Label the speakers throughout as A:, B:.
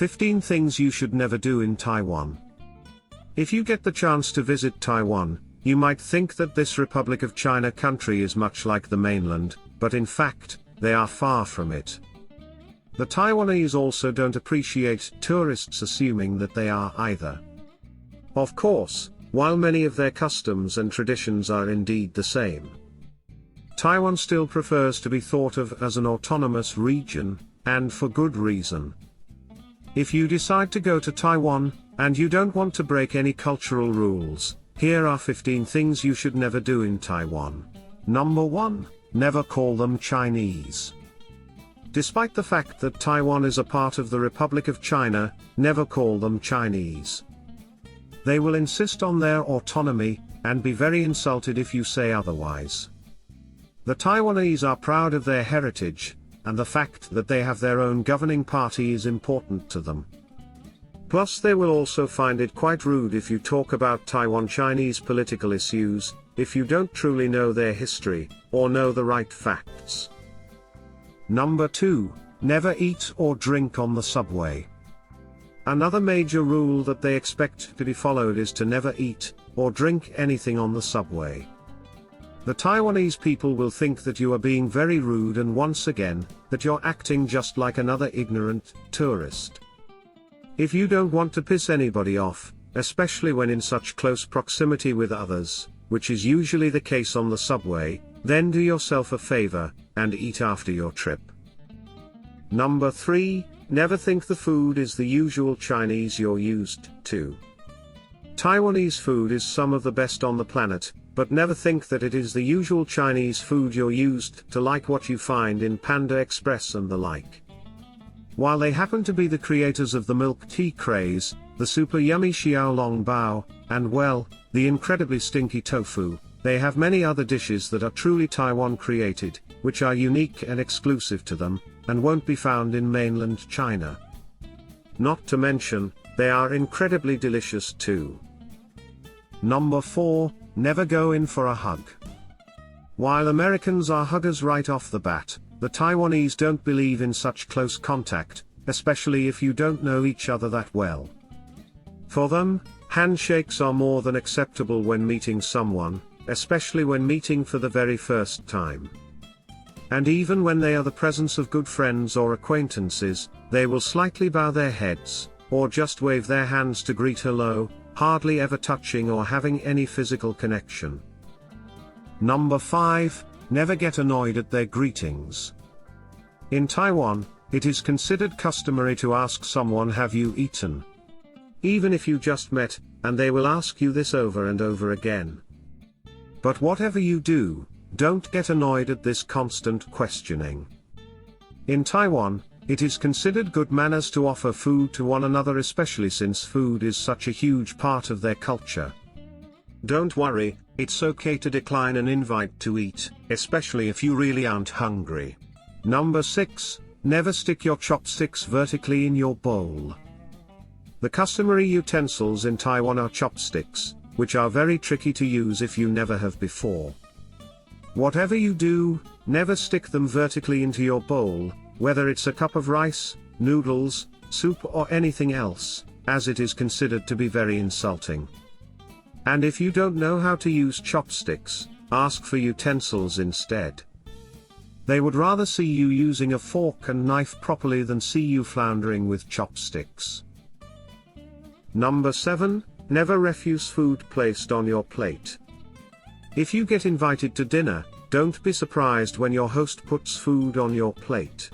A: 15 Things You Should Never Do in Taiwan. If you get the chance to visit Taiwan, you might think that this Republic of China country is much like the mainland, but in fact, they are far from it. The Taiwanese also don't appreciate tourists assuming that they are either. Of course, while many of their customs and traditions are indeed the same, Taiwan still prefers to be thought of as an autonomous region, and for good reason. If you decide to go to Taiwan, and you don't want to break any cultural rules, here are 15 things you should never do in Taiwan. Number 1. Never call them Chinese. Despite the fact that Taiwan is a part of the Republic of China, never call them Chinese. They will insist on their autonomy, and be very insulted if you say otherwise. The Taiwanese are proud of their heritage, and the fact that they have their own governing party is important to them. Plus they will also find it quite rude if you talk about Taiwan Chinese political issues, if you don't truly know their history, or know the right facts. Number 2. Never eat or drink on the subway. Another major rule that they expect to be followed is to never eat or drink anything on the subway. The Taiwanese people will think that you are being very rude, and once again, that you're acting just like another ignorant tourist. If you don't want to piss anybody off, especially when in such close proximity with others, which is usually the case on the subway, then do yourself a favor, and eat after your trip. Number 3. Never think the food is the usual Chinese you're used to. Taiwanese food is some of the best on the planet, but never think that it is the usual Chinese food you're used to, like what you find in Panda Express and the like. While they happen to be the creators of the milk tea craze, the super yummy xiao long bao, and well, the incredibly stinky tofu, they have many other dishes that are truly Taiwan created, which are unique and exclusive to them, and won't be found in mainland China. Not to mention, they are incredibly delicious too. Number 4. Never go in for a hug. While Americans are huggers right off the bat, the Taiwanese don't believe in such close contact, especially if you don't know each other that well. For them, handshakes are more than acceptable when meeting someone, especially when meeting for the very first time. And even when they are the presence of good friends or acquaintances, they will slightly bow their heads, or just wave their hands to greet hello, hardly ever touching or having any physical connection. Number 5. Never get annoyed at their greetings. In Taiwan, it is considered customary to ask someone, "Have you eaten?" Even if you just met, and they will ask you this over and over again. But whatever you do, don't get annoyed at this constant questioning. In Taiwan, it is considered good manners to offer food to one another, especially since food is such a huge part of their culture. Don't worry, it's okay to decline an invite to eat, especially if you really aren't hungry. Number 6. Never stick your chopsticks vertically in your bowl. The customary utensils in Taiwan are chopsticks, which are very tricky to use if you never have before. Whatever you do, never stick them vertically into your bowl, whether it's a cup of rice, noodles, soup or anything else, as it is considered to be very insulting. And if you don't know how to use chopsticks, ask for utensils instead. They would rather see you using a fork and knife properly than see you floundering with chopsticks. Number 7. Never refuse food placed on your plate. If you get invited to dinner, don't be surprised when your host puts food on your plate.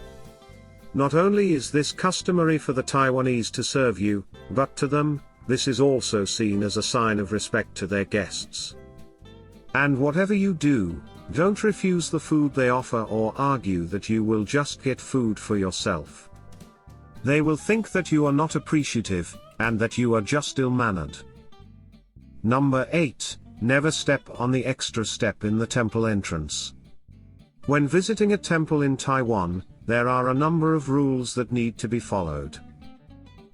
A: Not only is this customary for the Taiwanese to serve you, but to them, this is also seen as a sign of respect to their guests. And whatever you do, don't refuse the food they offer or argue that you will just get food for yourself. They will think that you are not appreciative, and that you are just ill-mannered. Number 8. Never step on the extra step in the temple entrance. When visiting a temple in Taiwan, there are a number of rules that need to be followed.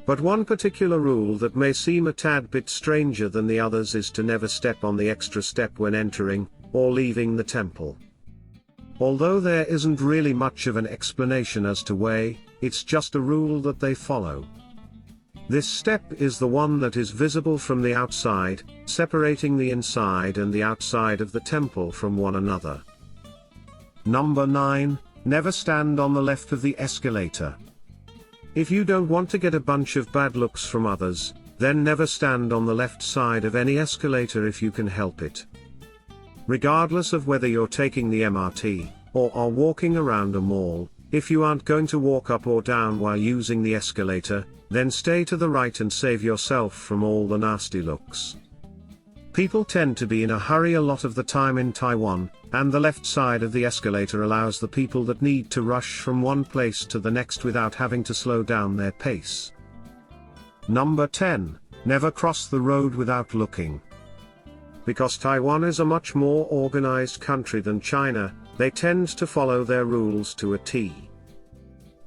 A: But one particular rule that may seem a tad bit stranger than the others is to never step on the extra step when entering, or leaving the temple. Although there isn't really much of an explanation as to why, it's just a rule that they follow. This step is the one that is visible from the outside, separating the inside and the outside of the temple from one another. Number 9, never stand on the left of the escalator. If you don't want to get a bunch of bad looks from others, then never stand on the left side of any escalator if you can help it. Regardless of whether you're taking the MRT, or are walking around a mall, if you aren't going to walk up or down while using the escalator, then stay to the right and save yourself from all the nasty looks. People tend to be in a hurry a lot of the time in Taiwan, and the left side of the escalator allows the people that need to rush from one place to the next without having to slow down their pace. Number 10, never cross the road without looking. Because Taiwan is a much more organized country than China, they tend to follow their rules to a T.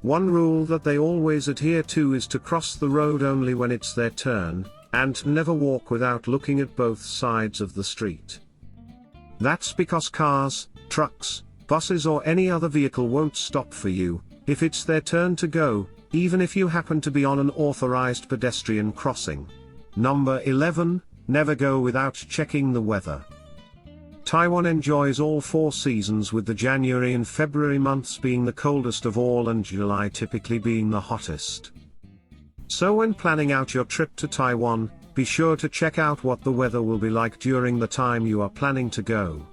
A: One rule that they always adhere to is to cross the road only when it's their turn, and never walk without looking at both sides of the street. That's because cars, trucks, buses or any other vehicle won't stop for you, if it's their turn to go, even if you happen to be on an authorized pedestrian crossing. Number 11, never go without checking the weather. Taiwan enjoys all 4 seasons, with the January and February months being the coldest of all and July typically being the hottest. So when planning out your trip to Taiwan, be sure to check out what the weather will be like during the time you are planning to go.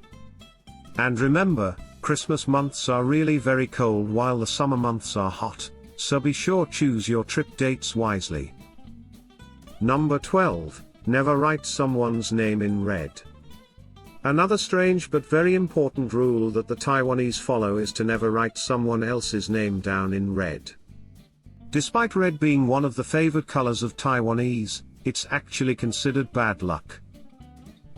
A: And remember, Christmas months are really very cold while the summer months are hot, so be sure choose your trip dates wisely. Number 12, never write someone's name in red. Another strange but very important rule that the Taiwanese follow is to never write someone else's name down in red. Despite red being one of the favored colors of Taiwanese, it's actually considered bad luck.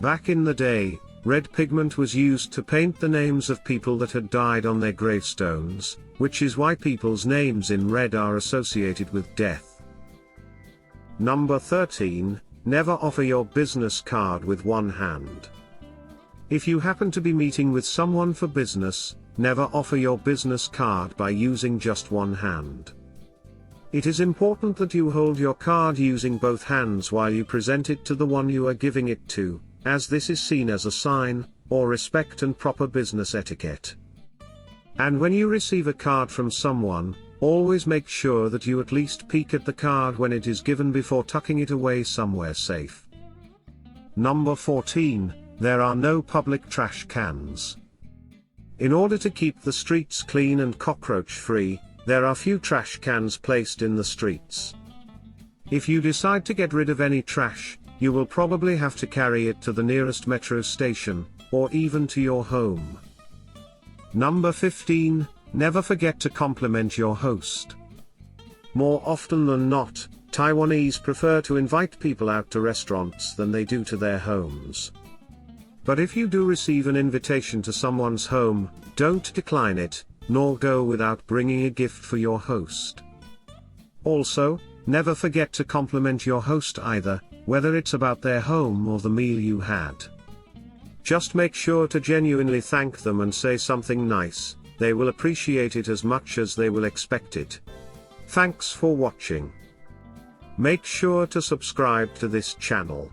A: Back in the day, red pigment was used to paint the names of people that had died on their gravestones, which is why people's names in red are associated with death. Number 13, never offer your business card with one hand. If you happen to be meeting with someone for business, never offer your business card by using just one hand. It is important that you hold your card using both hands while you present it to the one you are giving it to, as this is seen as a sign of respect and proper business etiquette. And when you receive a card from someone, always make sure that you at least peek at the card when it is given before tucking it away somewhere safe. Number 14, there are no public trash cans. In order to keep the streets clean and cockroach-free, there are few trash cans placed in the streets. If you decide to get rid of any trash, you will probably have to carry it to the nearest metro station, or even to your home. Number 15, never forget to compliment your host. More often than not, Taiwanese prefer to invite people out to restaurants than they do to their homes. But if you do receive an invitation to someone's home, don't decline it, nor go without bringing a gift for your host. Also, never forget to compliment your host either, whether it's about their home or the meal you had. Just make sure to genuinely thank them and say something nice, they will appreciate it as much as they will expect it. Thanks for watching. Make sure to subscribe to this channel.